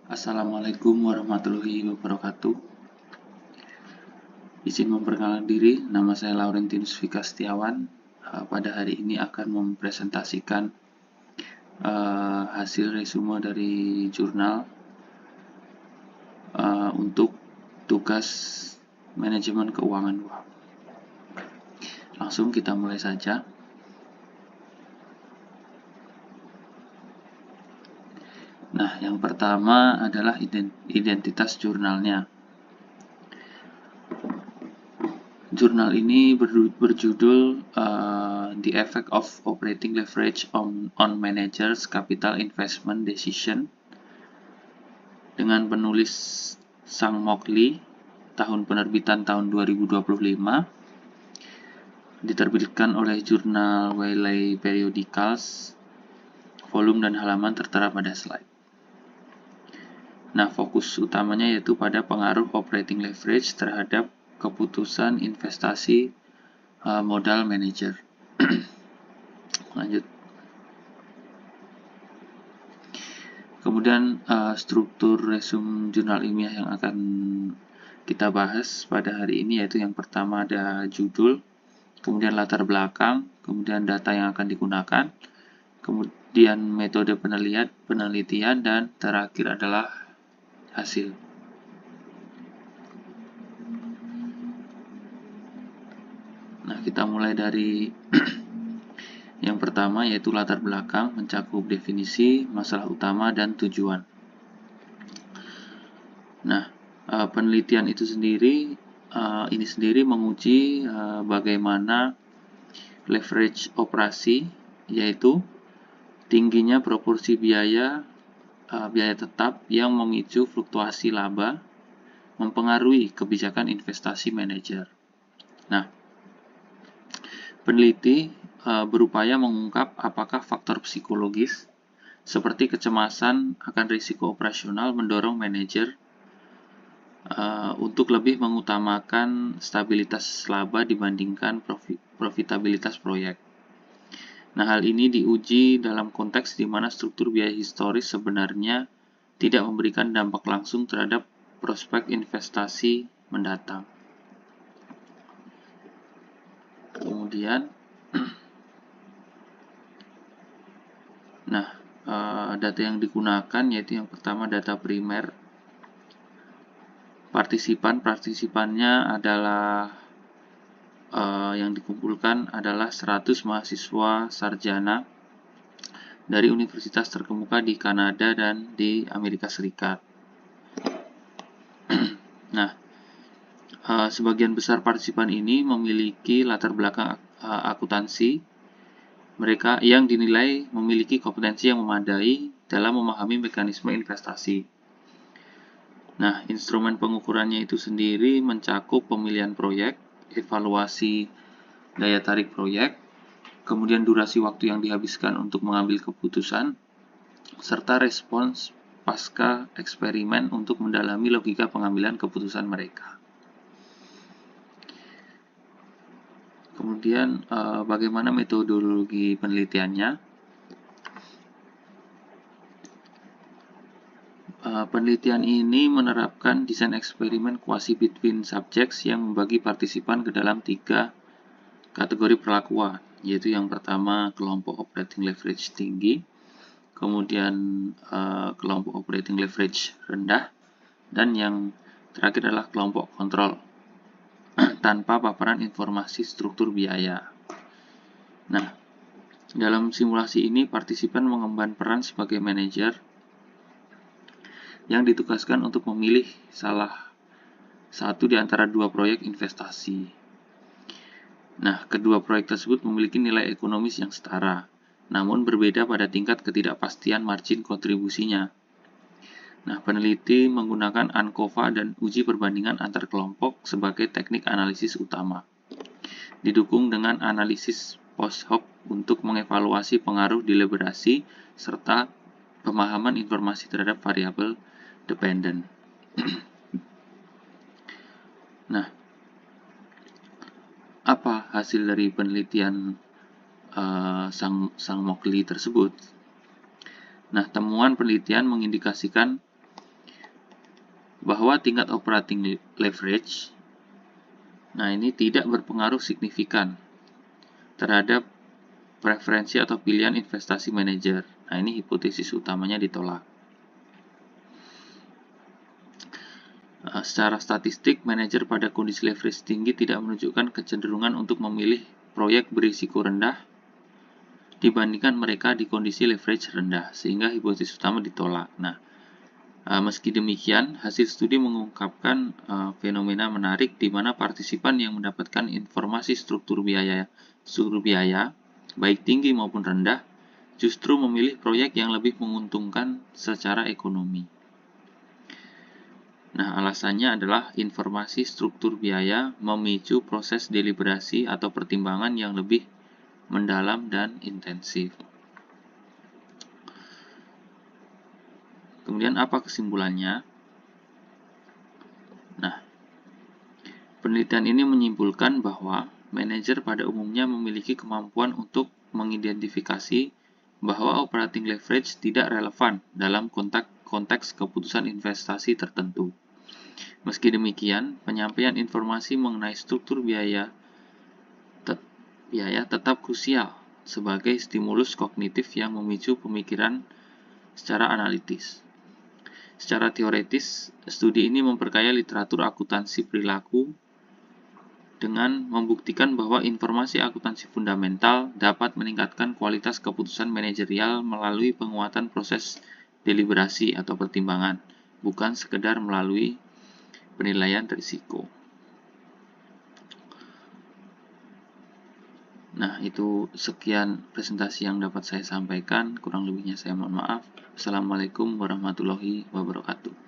Assalamualaikum warahmatullahi wabarakatuh. Izin memperkenalkan diri, nama saya Laurentinus Vika Setiawan. Pada hari ini akan mempresentasikan hasil resume dari jurnal untuk tugas manajemen keuangan uang. Langsung kita mulai saja. Nah, yang pertama adalah identitas jurnalnya. Jurnal ini berjudul The Effect of Operating Leverage on Managers' Capital Investment Decision dengan penulis Sang Mok Lee, tahun penerbitan tahun 2025, diterbitkan oleh jurnal Wiley Periodicals, volume dan halaman tertera pada slide. Nah, fokus utamanya yaitu pada pengaruh operating leverage terhadap keputusan investasi modal manajer. Lanjut. Kemudian struktur resume jurnal ilmiah yang akan kita bahas pada hari ini yaitu yang pertama ada judul, kemudian latar belakang, kemudian data yang akan digunakan, kemudian metode penelitian, dan terakhir adalah hasil. Nah, kita mulai dari yang pertama yaitu latar belakang, mencakup definisi, masalah utama, dan tujuan. Nah, penelitian itu sendiri menguji bagaimana leverage operasi, yaitu tingginya proporsi biaya tetap yang memicu fluktuasi laba mempengaruhi kebijakan investasi manajer. Nah, peneliti berupaya mengungkap apakah faktor psikologis seperti kecemasan akan risiko operasional mendorong manajer untuk lebih mengutamakan stabilitas laba dibandingkan profitabilitas proyek. Nah, hal ini diuji dalam konteks di mana struktur biaya historis sebenarnya tidak memberikan dampak langsung terhadap prospek investasi mendatang. Kemudian, data yang digunakan yaitu yang pertama data primer. Partisipannya adalah yang dikumpulkan adalah 100 mahasiswa sarjana dari universitas terkemuka di Kanada dan di Amerika Serikat. Nah, sebagian besar partisipan ini memiliki latar belakang akuntansi. Mereka yang dinilai memiliki kompetensi yang memadai dalam memahami mekanisme investasi. Nah, instrumen pengukurannya itu sendiri mencakup pemilihan proyek, evaluasi daya tarik proyek, kemudian durasi waktu yang dihabiskan untuk mengambil keputusan, serta respons pasca eksperimen untuk mendalami logika pengambilan keputusan mereka. Kemudian bagaimana metodologi penelitiannya? Penelitian ini menerapkan desain eksperimen quasi-between subjects yang membagi partisipan ke dalam 3 kategori perlakuan, yaitu yang pertama kelompok operating leverage tinggi, kemudian kelompok operating leverage rendah, dan yang terakhir adalah kelompok kontrol tanpa paparan informasi struktur biaya. Nah, dalam simulasi ini partisipan mengemban peran sebagai manajer yang ditugaskan untuk memilih salah satu di antara 2 proyek investasi. Nah, kedua proyek tersebut memiliki nilai ekonomis yang setara, namun berbeda pada tingkat ketidakpastian margin kontribusinya. Nah, peneliti menggunakan ANCOVA dan uji perbandingan antar kelompok sebagai teknik analisis utama, didukung dengan analisis post hoc untuk mengevaluasi pengaruh deliberasi serta pemahaman informasi terhadap variabel dependent. Nah, apa hasil dari penelitian Sang Mok Lee tersebut? Nah, temuan penelitian mengindikasikan bahwa tingkat operating leverage, nah ini tidak berpengaruh signifikan terhadap preferensi atau pilihan investasi manajer. Nah, ini hipotesis utamanya ditolak. Secara statistik, manajer pada kondisi leverage tinggi tidak menunjukkan kecenderungan untuk memilih proyek berisiko rendah dibandingkan mereka di kondisi leverage rendah, sehingga hipotesis utama ditolak. Nah, meski demikian, hasil studi mengungkapkan fenomena menarik di mana partisipan yang mendapatkan informasi struktur biaya, baik tinggi maupun rendah, justru memilih proyek yang lebih menguntungkan secara ekonomi. Nah, alasannya adalah informasi struktur biaya memicu proses deliberasi atau pertimbangan yang lebih mendalam dan intensif. Kemudian apa kesimpulannya? Nah, penelitian ini menyimpulkan bahwa manajer pada umumnya memiliki kemampuan untuk mengidentifikasi bahwa operating leverage tidak relevan dalam konteks keputusan investasi tertentu. Meski demikian, penyampaian informasi mengenai struktur biaya tetap krusial sebagai stimulus kognitif yang memicu pemikiran secara analitis. Secara teoretis, studi ini memperkaya literatur akuntansi perilaku dengan membuktikan bahwa informasi akuntansi fundamental dapat meningkatkan kualitas keputusan manajerial melalui penguatan proses deliberasi atau pertimbangan, bukan sekedar melalui penilaian risiko. Nah, itu sekian presentasi yang dapat saya sampaikan. Kurang lebihnya saya mohon maaf. Assalamualaikum warahmatullahi wabarakatuh.